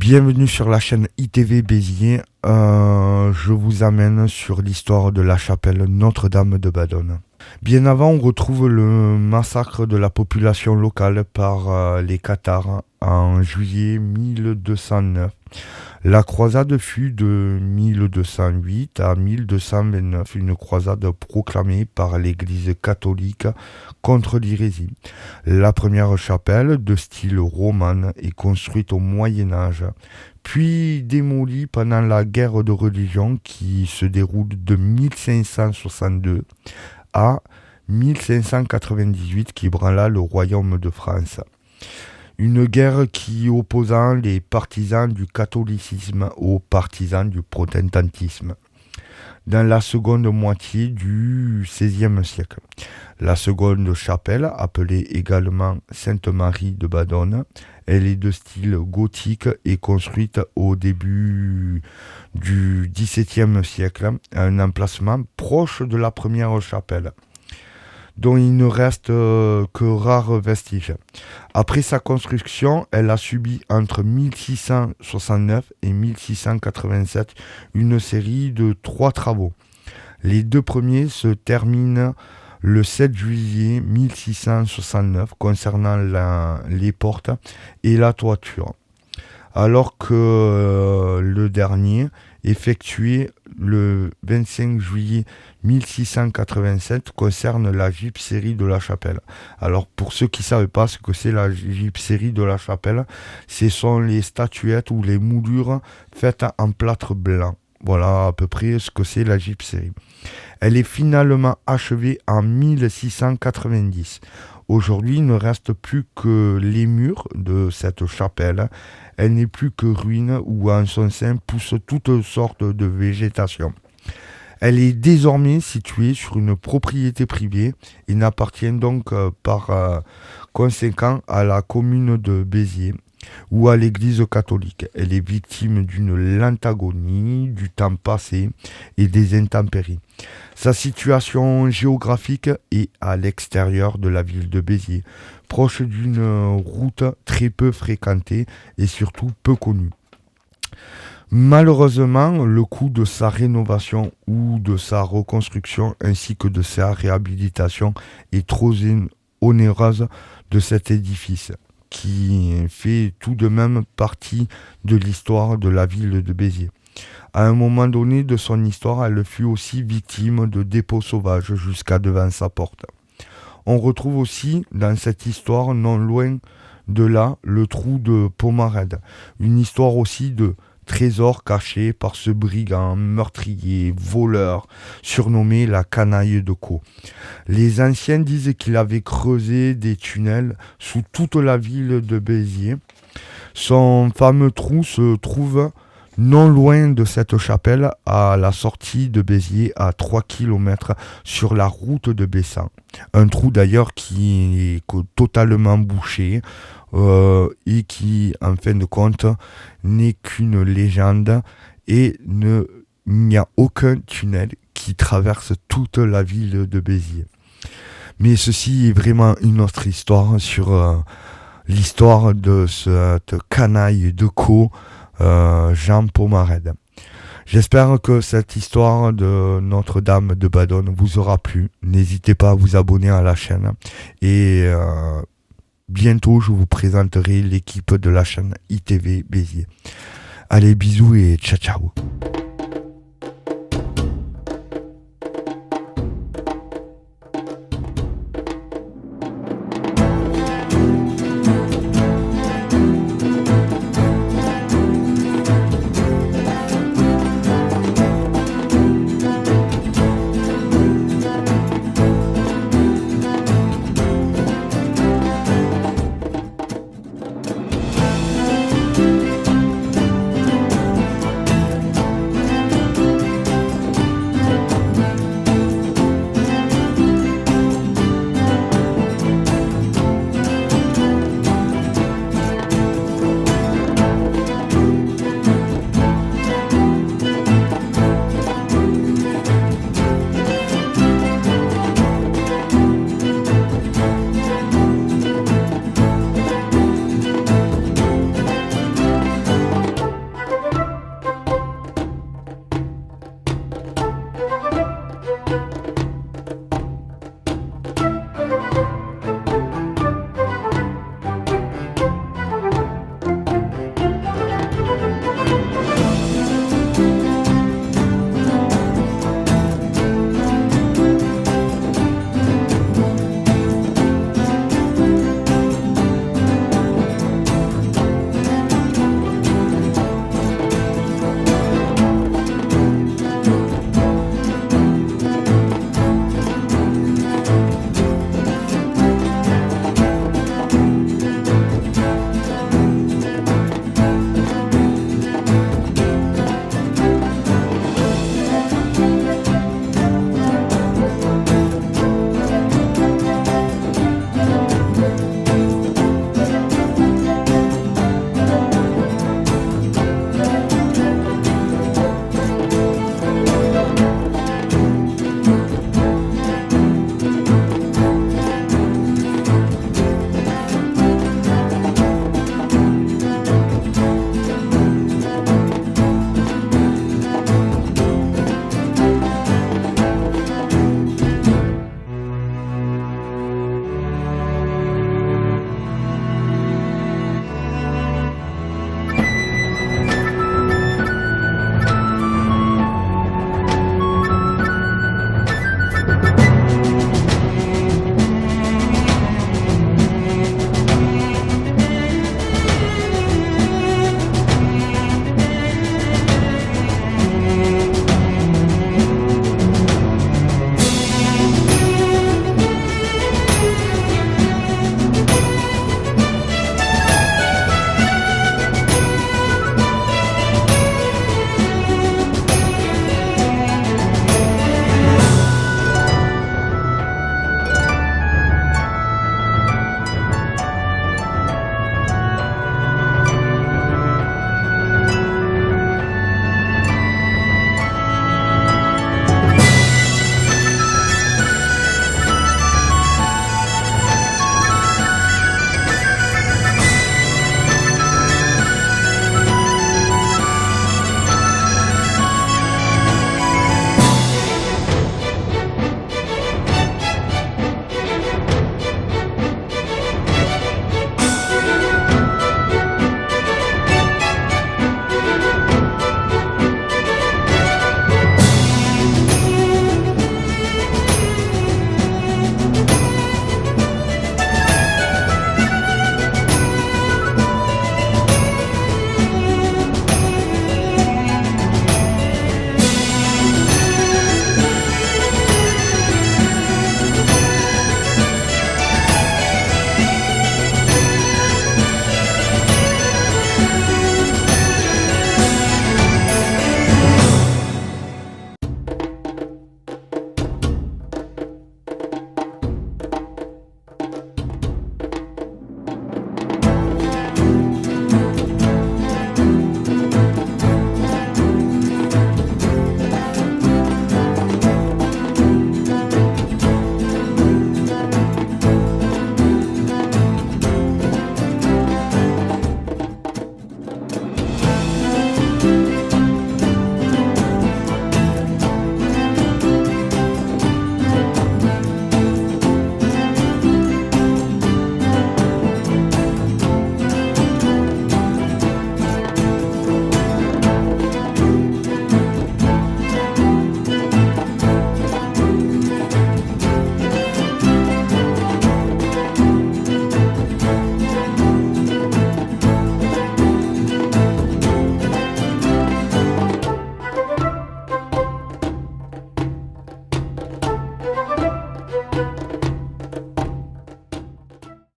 Bienvenue sur la chaîne ITV Béziers. Je vous amène sur l'histoire de la chapelle Notre-Dame de Badonne. Bien avant, on retrouve le massacre de la population locale par les Cathares en juillet 1209. La croisade fut de 1208 à 1229, une croisade proclamée par l'Église catholique contre l'hérésie. La première chapelle, de style roman, est construite au Moyen Âge, puis démolie pendant la guerre de religion qui se déroule de 1562 à 1598 qui branla le royaume de France. Une guerre qui opposa les partisans du catholicisme aux partisans du protestantisme. Dans la seconde moitié du XVIe siècle. La seconde chapelle, appelée également Sainte-Marie de Badonne, elle est de style gothique et construite au début du XVIIe siècle, à un emplacement proche de la première chapelle, dont il ne reste que rares vestiges. Après sa construction, elle a subi entre 1669 et 1687 une série de 3 travaux. Les 2 premiers se terminent le 7 juillet 1669 concernant les portes et la toiture, alors que le dernier, effectué le 25 juillet 1687, concerne la gypserie de la chapelle. Alors pour ceux qui ne savent pas ce que c'est la gypserie de la chapelle, ce sont les statuettes ou les moulures faites en plâtre blanc. Voilà à peu près ce que c'est la gypserie. Elle est finalement achevée en 1690. Aujourd'hui, il ne reste plus que les murs de cette chapelle. Elle n'est plus que ruine où en son sein poussent toutes sortes de végétation. Elle est désormais située sur une propriété privée et n'appartient donc par conséquent à la commune de Béziers ou à l'église catholique. Elle est victime d'une lente agonie, du temps passé et des intempéries. Sa situation géographique est à l'extérieur de la ville de Béziers, proche d'une route très peu fréquentée et surtout peu connue. Malheureusement, le coût de sa rénovation ou de sa reconstruction ainsi que de sa réhabilitation est trop onéreuse de cet édifice, qui fait tout de même partie de l'histoire de la ville de Béziers. À un moment donné de son histoire, elle fut aussi victime de dépôts sauvages jusqu'à devant sa porte. On retrouve aussi dans cette histoire, non loin de là, le trou de Pomarède, une histoire aussi de trésors cachés par ce brigand, meurtrier, voleur, surnommé la canaille de Caux. Les anciens disent qu'il avait creusé des tunnels sous toute la ville de Béziers. Son fameux trou se trouve non loin de cette chapelle, à la sortie de Béziers, à 3 km sur la route de Bessan. Un trou d'ailleurs qui est totalement bouché et qui, en fin de compte, n'est qu'une légende et il n'y a aucun tunnel qui traverse toute la ville de Béziers. Mais ceci est vraiment une autre histoire sur l'histoire de cette canaille de Caux, Jean Pomarède. J'espère que cette histoire de Notre-Dame de Badonne vous aura plu. N'hésitez pas à vous abonner à la chaîne. Et bientôt, je vous présenterai l'équipe de la chaîne ITV Béziers. Allez, bisous et ciao ciao.